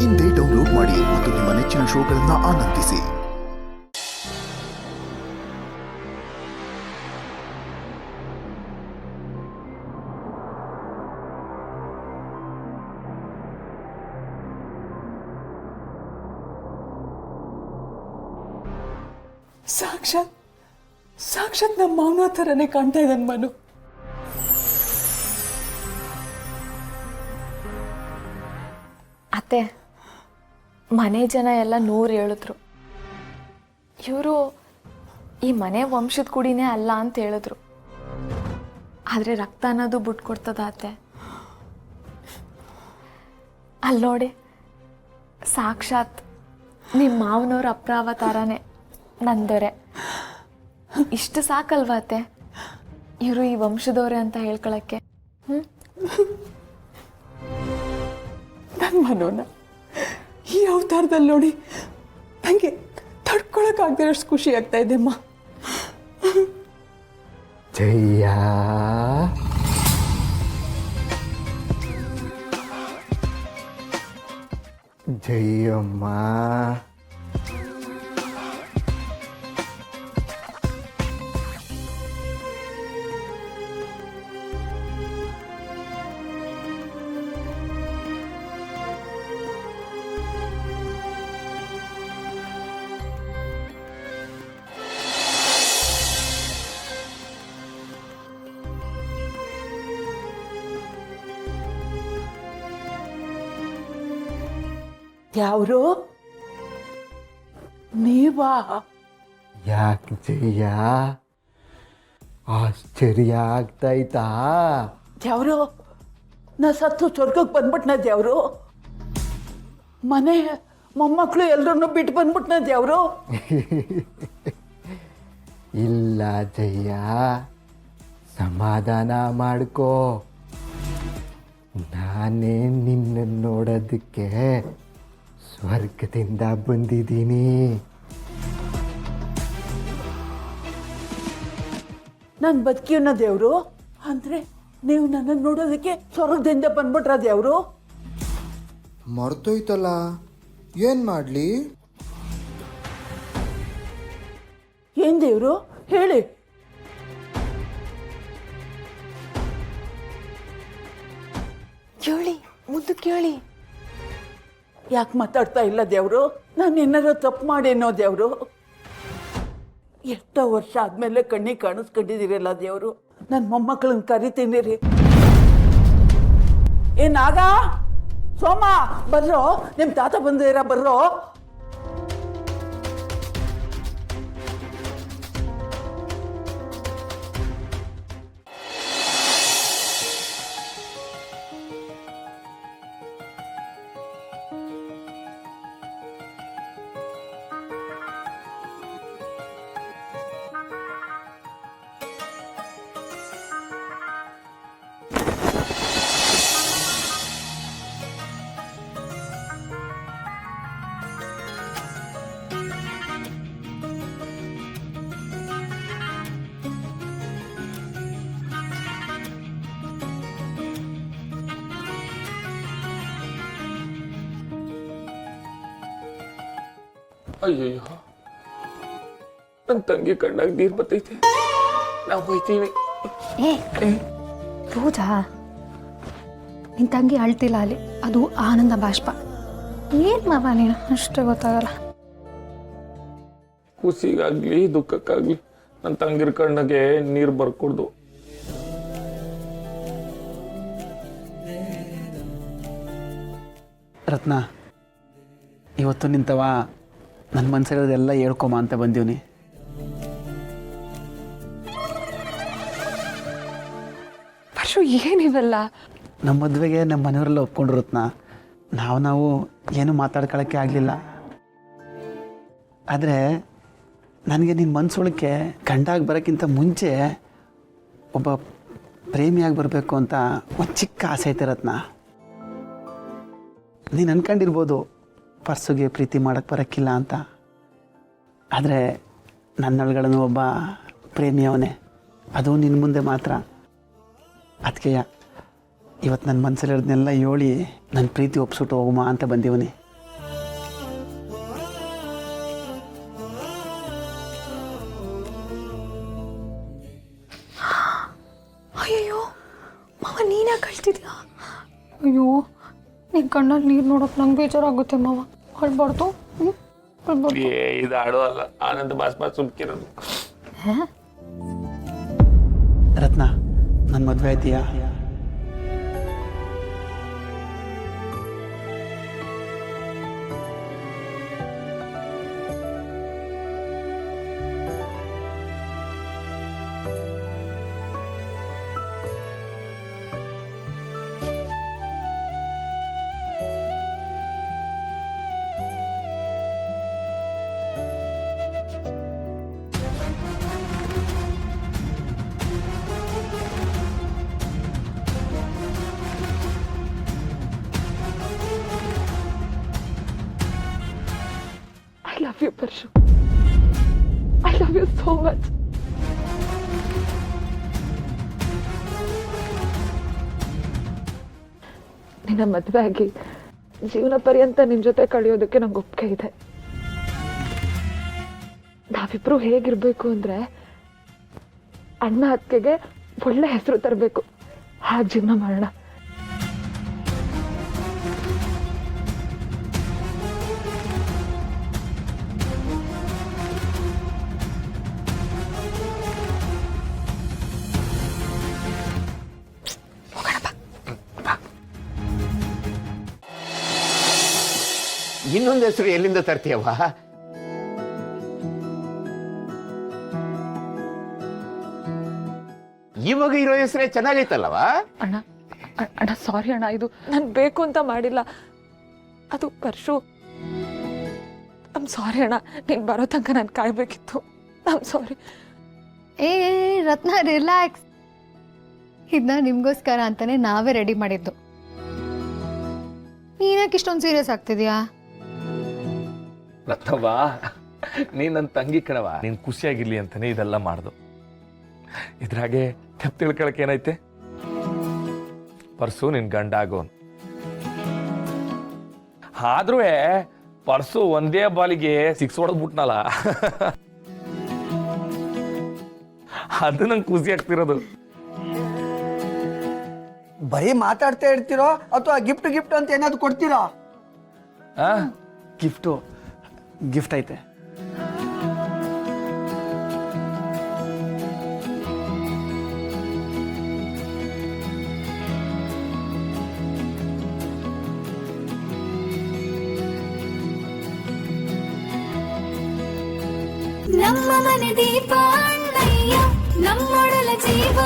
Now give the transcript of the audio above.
ಇಂದೇ ಡೌನ್ಲೋಡ್ ಮಾಡಿ ಮತ್ತು ನಿಮ್ಮ ನೆಚ್ಚಿನ ಶೋಗಳನ್ನು ಆನಂದಿಸಿ. ಸಾಕ್ಷಾತ್ ನಮ್ಮ ಮಾವನ ಥರನೇ ಕಾಣ್ತಾ ಇದ್ದಾನೆ ಮನು. ಅತ್ತೆ, ಮನೆ ಜನ ಎಲ್ಲ 100 ಹೇಳಿದ್ರು. ಇವರು ಈ ಮನೆ ವಂಶದ ಕುಡಿನೇ ಅಲ್ಲ ಅಂತ ಹೇಳಿದ್ರು. ಆದರೆ ರಕ್ತ ಅನ್ನೋದು ಬಿಟ್ಟು ಕೊಡ್ತದ ಅತ್ತೆ. ಅಲ್ಲಿ ನೋಡಿ, ಸಾಕ್ಷಾತ್ ನಿಮ್ಮ ಮಾವನವ್ರ ಅಪ್ರಾವತಾರನೇ ನನ್ನ ದೊರೆ. ಇಷ್ಟು ಸಾಕಲ್ವಾ ಅತ್ತೆ ಇವರು ಈ ವಂಶದವ್ರೆ ಅಂತ ಹೇಳ್ಕೊಳಕ್ಕೆ? ನನ್ನ ಮನೋನ ಈ ಅವತಾರದಲ್ಲಿ ನೋಡಿ ನನಗೆ ತಡ್ಕೊಳಕ್ಕಾಗ್ದಿರೋಷ್ಟು ಖುಷಿ ಆಗ್ತಾ ಇದೆ ಅಮ್ಮ. ಜಯ್ಯ, ಜಯಮ್ಮ, ಯಾವ್ರು ನೀವಾ? ಯಾಕೆ ಜಯ್ಯ, ಆಶ್ಚರ್ಯ ಆಗ್ತಾಯ್ತಾ? ಯಾವ್ರು ನಾ ಸತ್ತು ಸ್ವರ್ಗಕ್ಕೆ ಬಂದ್ಬಿಟ್ನ ದೇವ್ರು? ಮನೆ ಮೊಮ್ಮಕ್ಕಳು ಎಲ್ಲರನ್ನು ಬಿಟ್ಟು ಬಂದ್ಬಿಟ್ನ ದೇವ್ರು? ಇಲ್ಲ ಜಯ್ಯ, ಸಮಾಧಾನ ಮಾಡ್ಕೋ. ನಾನೇ ನಿನ್ನ ನೋಡೋದಕ್ಕೆ ಸ್ವರ್ಗದಿಂದ ಬಂದಿದ್ದೀನಿ. ನಾನು ಬದುಕಿನ ದೇವ್ರು ಅಂದ್ರೆ ನೀವು ನನ್ನನ್ನು ನೋಡೋದಕ್ಕೆ ಸ್ವರ್ಗದಿಂದ ಬಂದ್ಬಿಟ್ರ ದೇವ್ರು? ಮರ್ತೋಯ್ತಲ್ಲ, ಏನು ಮಾಡಲಿ? ಏನ್ ದೇವ್ರು ಹೇಳಿ? ಕೇಳಿ, ಮುದ್ದು ಕೇಳಿ. ಯಾಕೆ ಮಾತಾಡ್ತಾ ಇಲ್ಲ ದೇವ್ರು? ನಾನು ಏನಾರು ತಪ್ಪು ಮಾಡೇನೋ ದೇವ್ರು? ಎಷ್ಟೋ ವರ್ಷ ಆದ್ಮೇಲೆ ಕಣ್ಣಿಗೆ ಕಾಣಿಸ್ಕೊಂಡಿದ್ದೀರಲ್ಲ ದೇವ್ರು. ನನ್ನ ಮೊಮ್ಮಕ್ಕಳನ್ನ ಕರಿತೀನಿ ರೀ. ಏನಾಗ ಸೋಮ ಬರ್ರೋ, ನಿಮ್ಮ ತಾತ ಬಂದಿರ ಬರ್ರೋ. ಅಯ್ಯಯ್ಯೋ, ನನ್ನ ತಂಗಿ ಕಣ್ಣಾಗ ನೀರು ಬರ್ತೈತೆ. ನಾವು ಹೋಯ್ತೀವಿ. ಪೂಜಾ, ನಿನ್ನ ತಂಗಿ ಅಳ್ತಿಲ್ಲ ಅಲ್ಲಿ, ಅದು ಆನಂದ ಬಾಷ್ಪ. ಏನು ಮಾವ ನೀನು ಅಷ್ಟೇ ಗೊತ್ತಾಗಲ್ಲ. ಖುಷಿಗಾಗ್ಲಿ ದುಃಖಕ್ಕಾಗ್ಲಿ ನನ್ನ ತಂಗಿರ ಕಣ್ಣಗೆ ನೀರು ಬರ್ಕೊಡ್ದು. ರತ್ನ, ಇವತ್ತು ನಿಂತವ ನನ್ನ ಮನಸ್ಸಲ್ಲಿರೋದೆಲ್ಲ ಹೇಳ್ಕೊಮ ಅಂತ ಬಂದೀವ್ನಿ. ಪರಶು, ಏನಿವೆಲ್ಲ? ನಮ್ಮ ಮದುವೆಗೆ ನಮ್ಮ ಮನೆಯವರೆಲ್ಲ ಒಪ್ಕೊಂಡ್ರು ರತ್ನ. ನಾವು ಏನು ಮಾತಾಡ್ಕೊಳ್ಳೋಕ್ಕೆ ಆಗಲಿಲ್ಲ. ಆದರೆ ನನಗೆ ನಿನ್ನ ಮನಸ್ಸೊಳಕ್ಕೆ ಗಂಡಾಗಿ ಬರೋಕ್ಕಿಂತ ಮುಂಚೆ ಒಬ್ಬ ಪ್ರೇಮಿಯಾಗಿ ಬರಬೇಕು ಅಂತ ಒಂದು ಚಿಕ್ಕ ಆಸೆ ಐತೆ ರತ್ನ. ನೀನು ಅಂದ್ಕೊಂಡಿರ್ಬೋದು ಪರ್ಸುಗೆ ಪ್ರೀತಿ ಮಾಡೋಕ್ಕೆ ಬರೋಕ್ಕಿಲ್ಲ ಅಂತ. ಆದರೆ ನನ್ನೊಳಗಡೆ ಒಬ್ಬ ಪ್ರೇಮಿಯವನೇ, ಅದು ನಿನ್ನ ಮುಂದೆ ಮಾತ್ರ. ಅದಕ್ಕೆ ಇವತ್ತು ನನ್ನ ಮನಸ್ಸಲ್ಲಿರೋದನ್ನೆಲ್ಲ ಹೇಳಿ ನನ್ನ ಪ್ರೀತಿ ಒಪ್ಪಿಸ್ಬಿಟ್ಟು ಹೋಗುಮ ಅಂತ ಬಂದೀವನಿ. ನಿನ್ನ ಕಣ್ಣಲ್ಲಿ ನೀರು ನೋಡೋಕೆ ನಂಗೆ ಬೇಜಾರಾಗುತ್ತೆ ಮಾವ. ಅಳ್ಬಾರ್ದು. ಅಳ್ಬಾರ್ದು. ಇದು ಆಡೋ ಅಲ್ಲ, ಆನಂದ ಬಾಷ್ಪ ಸುಮ್ಕಿರೋದು. ರತ್ನ, ನನ್ನ ಮದುವೆ ಆಯ್ತೀಯಾ? I love you, Parshu. I love you so much. ನಿನ್ನ ಮದುವೆ ಆಗಿ ಜೀವನ ಪರ್ಯಂತ ನಿನ್ನ ಜೊತೆ ಕಳೆಯೋದಕ್ಕೆ ನಂಗೆ ಒಪ್ಪಿಗೆ ಇದೆ. ನಾವಿಬ್ರು ಹೇಗಿರ್ಬೇಕು ಅಂದ್ರೆ ಅಣ್ಣ ಅತ್ತಿಗೆಗೆ ಒಳ್ಳೆ ಹೆಸರು ತರಬೇಕು, ಹಾಗೆ ಜೀವನ ಮಾಡೋಣ. ಇನ್ನೊಂದು ಹೆಸರು ಎಲ್ಲಿಂದ ತರ್ತೀಯವ್ವ? ಇವಾಗ ಇರೋ ಹೆಸರೇ ಚೆನ್ನಾಗೈತಲ್ಲವ? ಅಣ್ಣ ಅಣ್ಣ ಸಾರಿ ಅಣ್ಣ, ಇದು ನಾನು ಬೇಕು ಅಂತ ಮಾಡಿಲ್ಲ. ಅದು ಪರ್ಶು. ಐಮ್ ಸಾರಿ ಅಣ್ಣ, ನೀನು ಬರೋ ತನಕ ನಾನು ಕಾಯ್ಬೇಕಿತ್ತು. I'm sorry. ಏ ರತ್ನ, ರಿಲ್ಯಾಕ್ಸ್. ಇದನ್ನ ನಿಮಗೋಸ್ಕರ ಅಂತಾನೆ ನಾವೇ ರೆಡಿ ಮಾಡಿದ್ದು. ನೀನಕ್ಕೆ ಇಷ್ಟೊಂದು ಸೀರಿಯಸ್ ಆಗ್ತಿದ್ಯಾ? ರತ್ನವ್ವ, ನೀನ್ ನನ್ನ ತಂಗಿ ಕಣವ, ನೀನ್ ಖುಷಿಯಾಗಿರ್ಲಿ ಅಂತಾನೆ ಇದೆಲ್ಲ ಮಾಡ್ದು. ಇದ್ರಾಗೆ ತಪ್ಪು ತಿಳ್ಕೊಳಕ್ ಏನೈತೆ? ಪರ್ಸು ನಿನ್ ಗಂಡ ಆಗೋನ್. ಆದ್ರೂ ಪರ್ಸು ಒಂದೇ ಬಾಲಿಗೆ 6 ಹೊಡೆದ್ಬಿಟ್ನಲ್ಲ, ಅದು ನಂಗೆ ಖುಷಿ ಆಗ್ತಿರೋದು. ಬರೀ ಮಾತಾಡ್ತಾ ಇರ್ತೀರೋ ಅಥವಾ ಗಿಫ್ಟ್ ಗಿಫ್ಟ್ ಅಂತ ಏನಾದ್ರು ಕೊಡ್ತೀರೋ? ಗಿಫ್ಟ್ ಐತೆ. ನಮ್ಮ ಮನೆ ದೀಪ ಅಣ್ಣಯ್ಯ, ನಮ್ಮೊಡಲ ಜೀವ